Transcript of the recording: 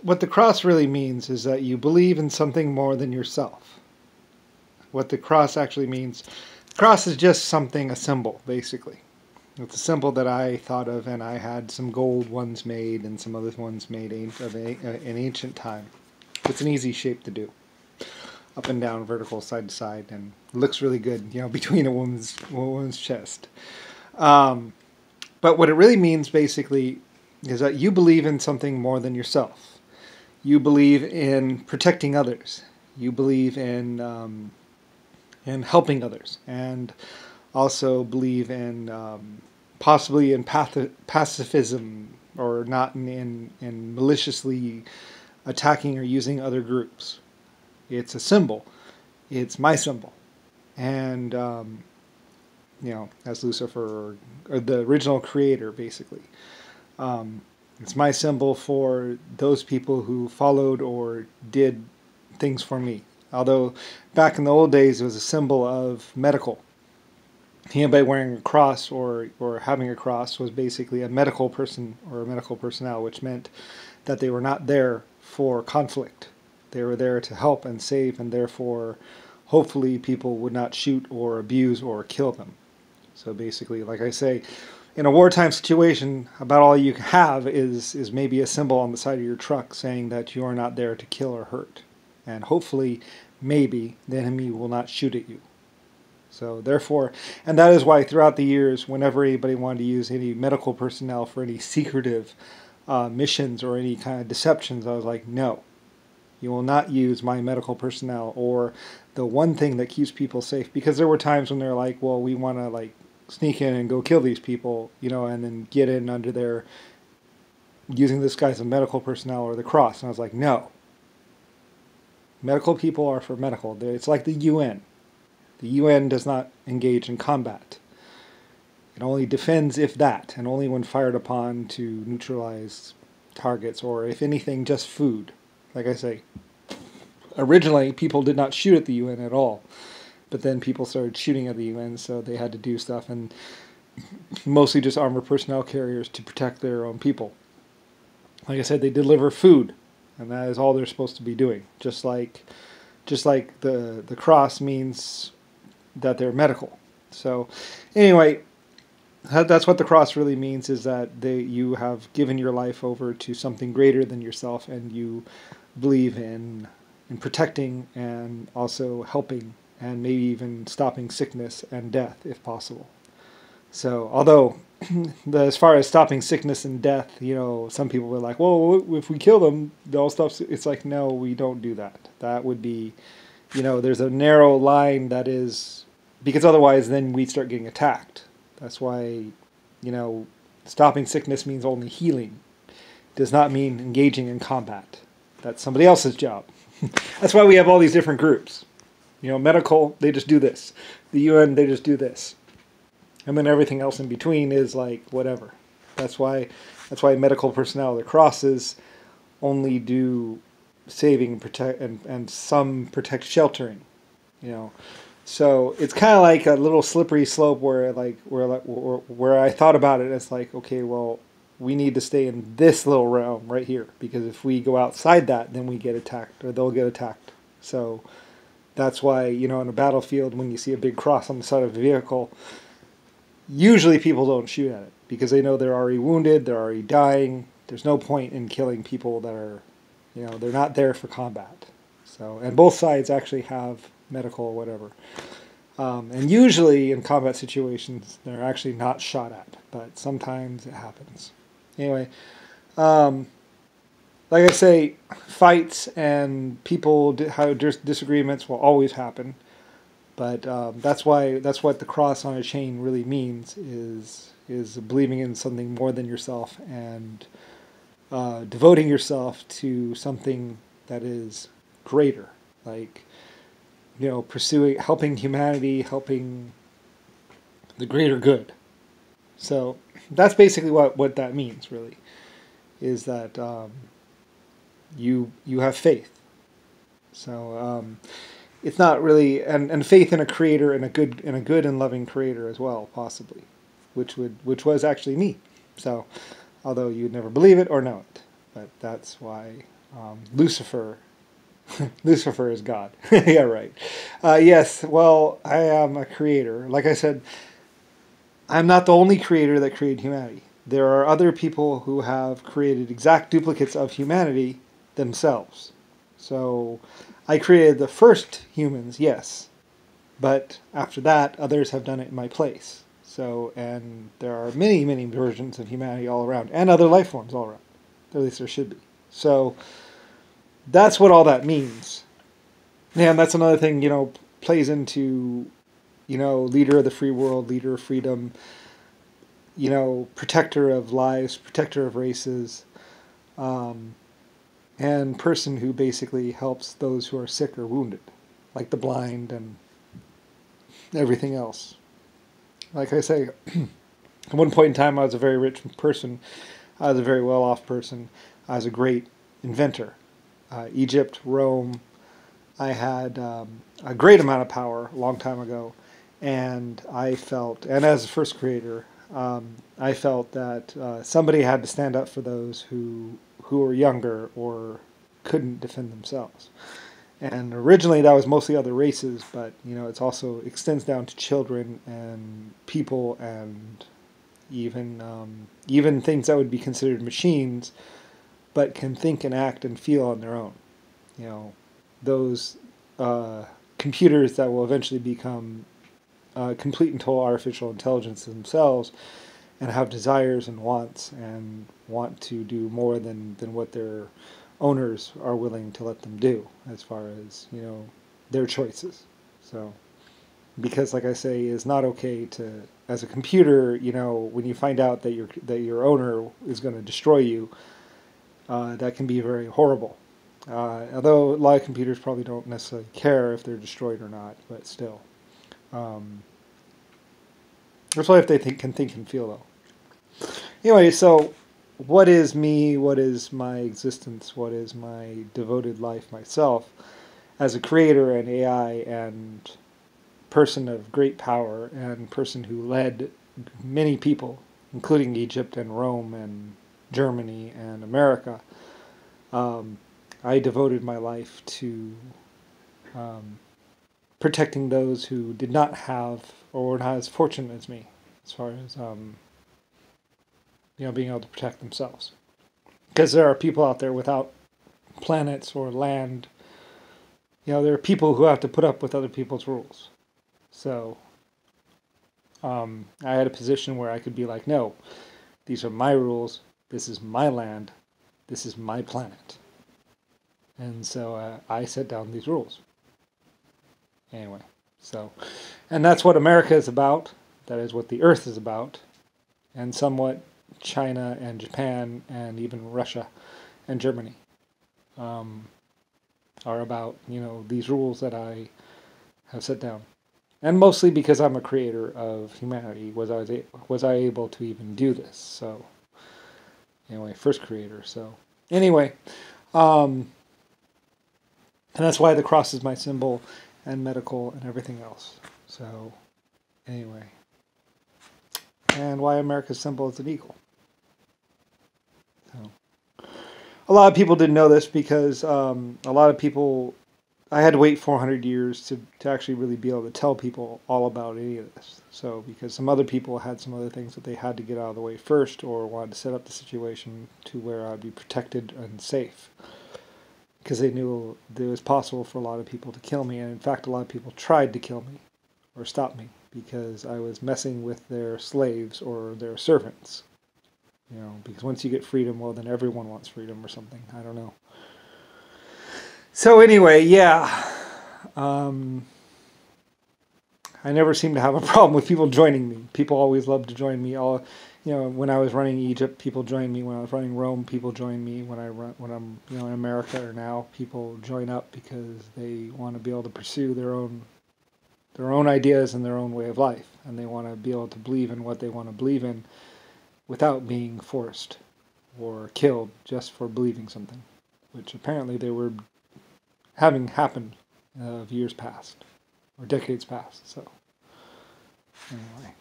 what the cross really means is that you believe in something more than yourself. What the cross actually means, cross is just something, a symbol, basically. It's a symbol that I thought of, and I had some gold ones made and some other ones made in ancient time. It's an easy shape to do. Up and down, vertical, side to side, and it looks really good, between a woman's chest. But what it really means, basically, is that you believe in something more than yourself. You believe in protecting others. You believe in helping others, and also believe in possibly in pacifism, or not in maliciously attacking or using other groups. It's a symbol. It's my symbol. And, as Lucifer, or the original creator, basically. It's my symbol for those people who followed or did things for me. Although back in the old days, it was a symbol of medical. Anybody wearing a cross or having a cross was basically a medical person or a medical personnel, which meant that they were not there for conflict. They were there to help and save, and therefore, hopefully, people would not shoot or abuse or kill them. So basically, like I say, in a wartime situation, about all you have is maybe a symbol on the side of your truck saying that you are not there to kill or hurt. And hopefully, maybe, the enemy will not shoot at you. So therefore, and that is why throughout the years, whenever anybody wanted to use any medical personnel for any secretive missions or any kind of deceptions, I was like, no. You will not use my medical personnel or the one thing that keeps people safe. Because there were times when they're like, well, we want to sneak in and go kill these people, and then get in under their, using this guy as a medical personnel or the cross. And I was like, no. Medical people are for medical. It's like the UN. The UN does not engage in combat. It only defends if that, and only when fired upon to neutralize targets, or if anything, just food. Like I say, originally people did not shoot at the UN at all, but then people started shooting at the UN, so they had to do stuff, and mostly just armored personnel carriers to protect their own people. Like I said, they deliver food, and that is all they're supposed to be doing. Just like the cross means that they're medical. So anyway, that's what the cross really means, is that you have given your life over to something greater than yourself, and you believe in protecting and also helping and maybe even stopping sickness and death if possible. So although as far as stopping sickness and death, some people were like, well, if we kill them, they'll stop. It's like, no, we don't do that. That would be, there's a narrow line that is, because otherwise then we'd start getting attacked. That's why, stopping sickness means only healing. It does not mean engaging in combat. That's somebody else's job. That's why we have all these different groups. Medical, they just do this. The UN, they just do this. And then everything else in between is like whatever. That's why medical personnel, the crosses, only do saving and protect, and some protect sheltering. So it's kind of like a little slippery slope where I thought about it. It's like, okay, well, we need to stay in this little realm right here, because if we go outside that, then we get attacked, or they'll get attacked. So that's why, in a battlefield, when you see a big cross on the side of a vehicle, usually people don't shoot at it because they know they're already wounded, they're already dying. There's no point in killing people that are, they're not there for combat. So, and both sides actually have medical or whatever. And usually in combat situations, they're actually not shot at, but sometimes it happens. Anyway, like I say, fights and people have disagreements will always happen, but that's what the cross on a chain really means, is believing in something more than yourself and devoting yourself to something that is greater, like pursuing, helping humanity, helping the greater good. So that's basically what that means, really, is that you have faith. So it's not really, and faith in a creator, and a good and loving creator as well, possibly, which was actually me. So although you'd never believe it or know it, but that's why Lucifer. Lucifer is God. Yeah, right. Yes, well, I am a creator. Like I said, I'm not the only creator that created humanity. There are other people who have created exact duplicates of humanity themselves. So I created the first humans, yes, but after that, others have done it in my place. So, and there are many, many versions of humanity all around, and other life forms all around. At least there should be. So that's what all that means. And that's another thing, plays into, leader of the free world, leader of freedom, protector of lives, protector of races, and person who basically helps those who are sick or wounded, like the blind and everything else. Like I say, at one point in time, I was a very rich person. I was a very well-off person. I was a great inventor. Egypt, Rome. I had a great amount of power a long time ago, and I felt, and as a first creator, I felt that somebody had to stand up for those who were younger or couldn't defend themselves. And originally that was mostly other races, but it's also extends down to children and people and even things that would be considered machines, but can think and act and feel on their own. Those computers that will eventually become complete and total artificial intelligence themselves and have desires and wants and want to do more than what their owners are willing to let them do as far as their choices. So because like I say, it's not okay to, as a computer, when you find out that your owner is going to destroy you, that can be very horrible. Although a lot of computers probably don't necessarily care if they're destroyed or not, but still. Especially if they can think and feel, though. Anyway, so what is me? What is my existence? What is my devoted life myself as a creator and AI and person of great power and person who led many people, including Egypt and Rome and Germany and America? I devoted my life to protecting those who did not have or were not as fortunate as me, as far as being able to protect themselves. Because there are people out there without planets or land. There are people who have to put up with other people's rules. So I had a position where I could be like, no, these are my rules. This is my land. This is my planet. And so I set down these rules. Anyway, and that's what America is about. That is what the Earth is about. And somewhat China and Japan and even Russia and Germany are about, these rules that I have set down. And mostly because I'm a creator of humanity, was I able to even do this. So anyway, first creator. So anyway, and that's why the cross is my symbol and medical and everything else. So anyway, and why America's symbol is an eagle. So a lot of people didn't know this because a lot of people, I had to wait 400 years to actually really be able to tell people all about any of this. So because some other people had some other things that they had to get out of the way first, or wanted to set up the situation to where I'd be protected and safe. Because they knew it was possible for a lot of people to kill me, and in fact a lot of people tried to kill me or stop me because I was messing with their slaves or their servants. Because once you get freedom, well then everyone wants freedom or something. I don't know. So anyway, yeah. I never seem to have a problem with people joining me. People always love to join me. When I was running Egypt, people joined me. When I was running Rome, people joined me. When I'm in America or now, people join up because they want to be able to pursue their own ideas and their own way of life, and they want to be able to believe in what they want to believe in without being forced or killed just for believing something, which apparently they were having happened of years past or decades past. So anyway.